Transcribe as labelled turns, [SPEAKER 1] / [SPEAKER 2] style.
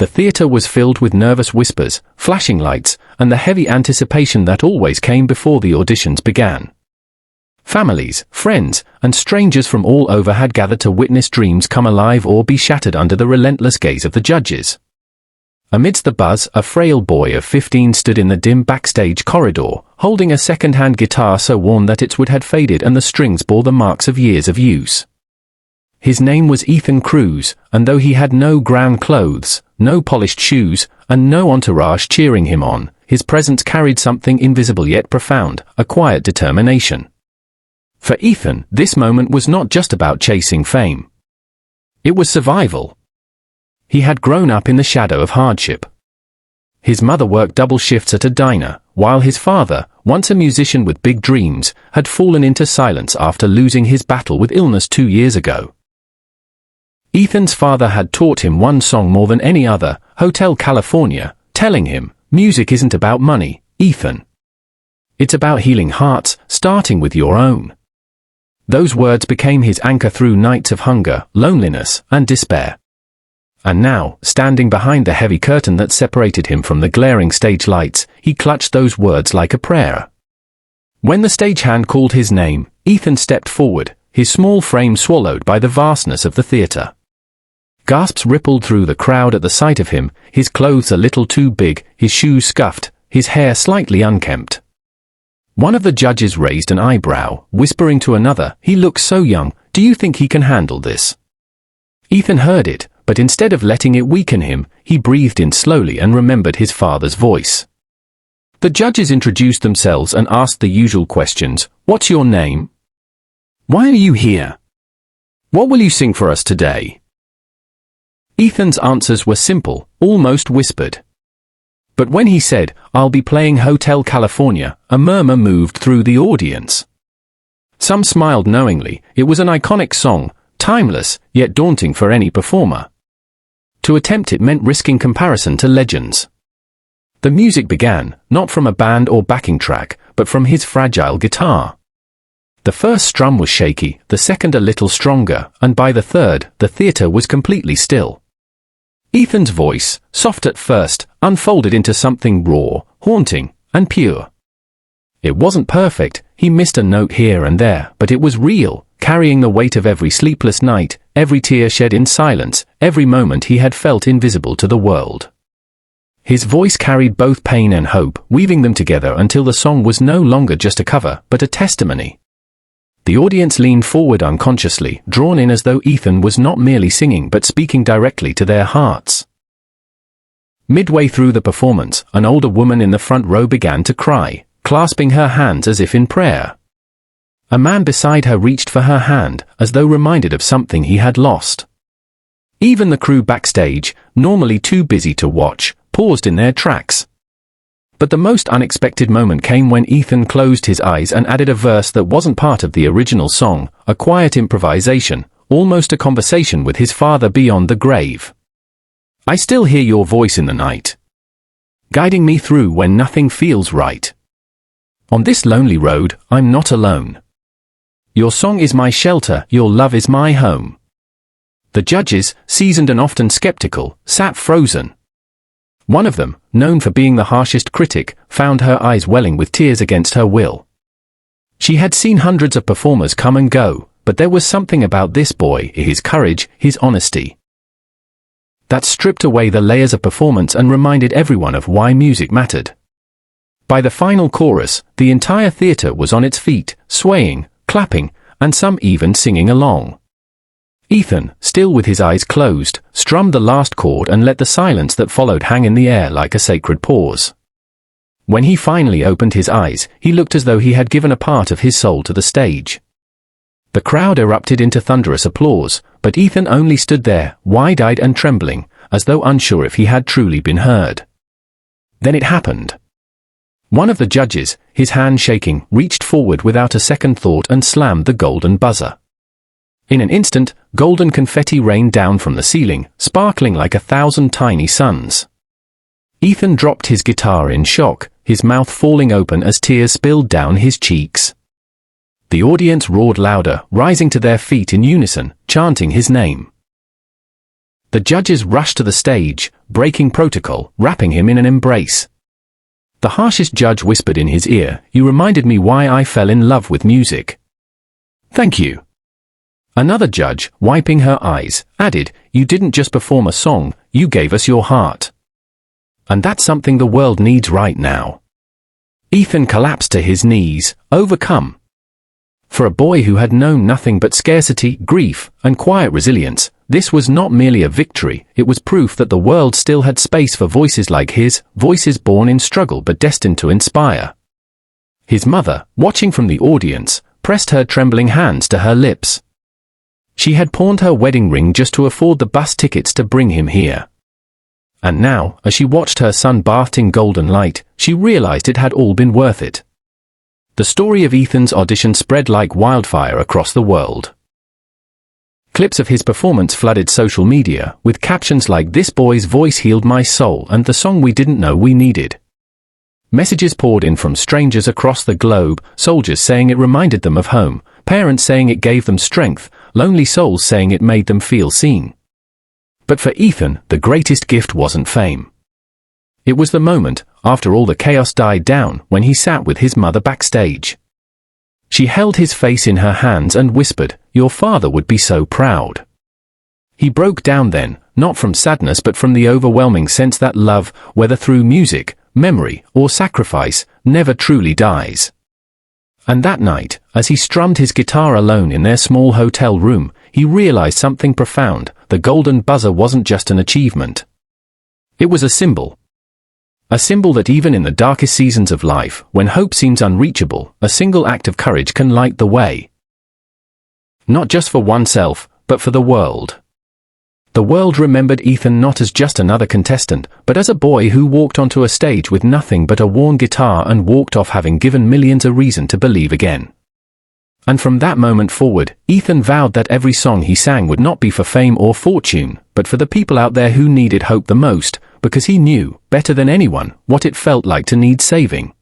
[SPEAKER 1] The theater was filled with nervous whispers, flashing lights, and the heavy anticipation that always came before the auditions began. Families, friends, and strangers from all over had gathered to witness dreams come alive or be shattered under the relentless gaze of the judges. Amidst the buzz, a frail boy of 15 stood in the dim backstage corridor, holding a second-hand guitar so worn that its wood had faded and the strings bore the marks of years of use. His name was Ethan Cruz, and though he had no ground clothes, no polished shoes, and no entourage cheering him on, his presence carried something invisible yet profound, a quiet determination. For Ethan, this moment was not just about chasing fame. It was survival. He had grown up in the shadow of hardship. His mother worked double shifts at a diner, while his father, once a musician with big dreams, had fallen into silence after losing his battle with illness 2 years ago. Ethan's father had taught him one song more than any other, Hotel California, telling him, "Music isn't about money, Ethan. It's about healing hearts, starting with your own." Those words became his anchor through nights of hunger, loneliness, and despair. And now, standing behind the heavy curtain that separated him from the glaring stage lights, he clutched those words like a prayer. When the stagehand called his name, Ethan stepped forward, his small frame swallowed by the vastness of the theater. Gasps rippled through the crowd at the sight of him, his clothes a little too big, his shoes scuffed, his hair slightly unkempt. One of the judges raised an eyebrow, whispering to another, "He looks so young, do you think he can handle this?" Ethan heard it, but instead of letting it weaken him, he breathed in slowly and remembered his father's voice. The judges introduced themselves and asked the usual questions. "What's your name? Why are you here? What will you sing for us today?" Ethan's answers were simple, almost whispered. But when he said, "I'll be playing Hotel California," a murmur moved through the audience. Some smiled knowingly. It was an iconic song, timeless, yet daunting for any performer. To attempt it meant risking comparison to legends. The music began, not from a band or backing track, but from his fragile guitar. The first strum was shaky, the second a little stronger, and by the third, the theater was completely still. Ethan's voice, soft at first, unfolded into something raw, haunting, and pure. It wasn't perfect, he missed a note here and there, but it was real, carrying the weight of every sleepless night, every tear shed in silence, every moment he had felt invisible to the world. His voice carried both pain and hope, weaving them together until the song was no longer just a cover, but a testimony. The audience leaned forward unconsciously, drawn in as though Ethan was not merely singing but speaking directly to their hearts. Midway through the performance, an older woman in the front row began to cry, clasping her hands as if in prayer. A man beside her reached for her hand, as though reminded of something he had lost. Even the crew backstage, normally too busy to watch, paused in their tracks. But the most unexpected moment came when Ethan closed his eyes and added a verse that wasn't part of the original song, a quiet improvisation, almost a conversation with his father beyond the grave. "I still hear your voice in the night, guiding me through when nothing feels right. On this lonely road, I'm not alone. Your song is my shelter, your love is my home." The judges, seasoned and often skeptical, sat frozen. One of them, known for being the harshest critic, found her eyes welling with tears against her will. She had seen hundreds of performers come and go, but there was something about this boy, his courage, his honesty, that stripped away the layers of performance and reminded everyone of why music mattered. By the final chorus, the entire theater was on its feet, swaying, clapping, and some even singing along. Ethan, still with his eyes closed, strummed the last chord and let the silence that followed hang in the air like a sacred pause. When he finally opened his eyes, he looked as though he had given a part of his soul to the stage. The crowd erupted into thunderous applause, but Ethan only stood there, wide-eyed and trembling, as though unsure if he had truly been heard. Then it happened. One of the judges, his hand shaking, reached forward without a second thought and slammed the golden buzzer. In an instant, golden confetti rained down from the ceiling, sparkling like 1,000 tiny suns. Ethan dropped his guitar in shock, his mouth falling open as tears spilled down his cheeks. The audience roared louder, rising to their feet in unison, chanting his name. The judges rushed to the stage, breaking protocol, wrapping him in an embrace. The harshest judge whispered in his ear, "You reminded me why I fell in love with music." "Thank you." Another judge, wiping her eyes, added, "You didn't just perform a song, you gave us your heart. And that's something the world needs right now." Ethan collapsed to his knees, overcome. For a boy who had known nothing but scarcity, grief, and quiet resilience, this was not merely a victory, it was proof that the world still had space for voices like his, voices born in struggle but destined to inspire. His mother, watching from the audience, pressed her trembling hands to her lips. She had pawned her wedding ring just to afford the bus tickets to bring him here. And now, as she watched her son bathed in golden light, she realized it had all been worth it. The story of Ethan's audition spread like wildfire across the world. Clips of his performance flooded social media, with captions like "This boy's voice healed my soul" and "The song we didn't know we needed." Messages poured in from strangers across the globe, soldiers saying it reminded them of home, parents saying it gave them strength, lonely souls saying it made them feel seen. But for Ethan, the greatest gift wasn't fame. It was the moment, after all the chaos died down, when he sat with his mother backstage. She held his face in her hands and whispered, "Your father would be so proud." He broke down then, not from sadness but from the overwhelming sense that love, whether through music, memory, or sacrifice, never truly dies. And that night, as he strummed his guitar alone in their small hotel room, he realized something profound: the golden buzzer wasn't just an achievement. It was a symbol. A symbol that even in the darkest seasons of life, when hope seems unreachable, a single act of courage can light the way. Not just for oneself, but for the world. The world remembered Ethan not as just another contestant, but as a boy who walked onto a stage with nothing but a worn guitar and walked off having given millions a reason to believe again. And from that moment forward, Ethan vowed that every song he sang would not be for fame or fortune, but for the people out there who needed hope the most, because he knew, better than anyone, what it felt like to need saving.